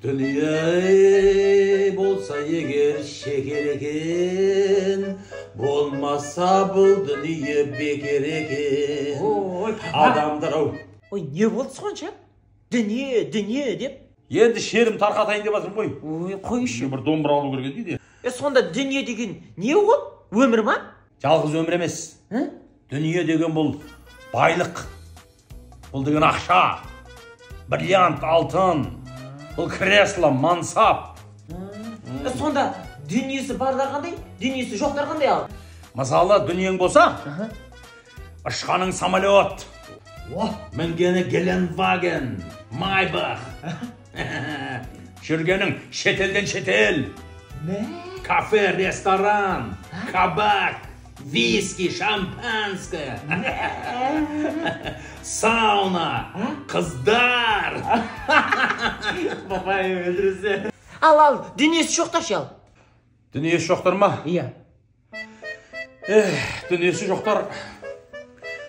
Dünya bolsa eğer şeker eken, bolmasa bu dünya bekar eken. Adamдар ау. Ой, не болды сонша? Дүние деп. Енді шерім тарқатайын деп жатырмын ғой. Ой, қойшы. Бір домбыра алу керек дейді. Сонда дүние деген не ол? Өмір ма? Жалғыз өмір емес. Дүние деген бұл байлық. Бұл деген ақша. Бриллиант, алтын. Бұл кресло, мансап. Сонда дүниесі барлар қандай, дүниесі жоқтар қандай ал? Мысалы, дүниең болса, ұшқаның самолет, мінгені Геленваген, Майбах, жүргенің шетелден шетел, кафе, ресторан, кабак, виски, шампанское, сауна, қыздар. Бабай өлдірізі. Ал, дүниесі жоқтар шал. Дүниесі жоқтар ма? Иә. Дүниесі жоқтар.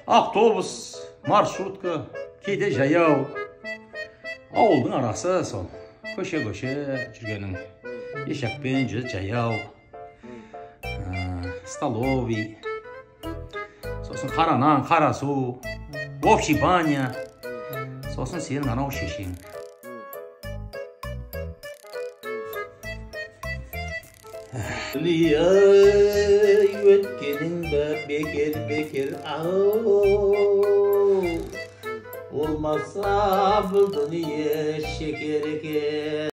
Автобус, маршрутка, кейде жаяу. Ауылдың арасы сол. Көше-көше жүргенің. Ешекпен жүз жаяу. Столовый. Сосын қара нан, қара су. Общий баня. Сосын сенің анау шешең. Дүние өткенің бекер ау. Olmasa bu dünya şeker eken.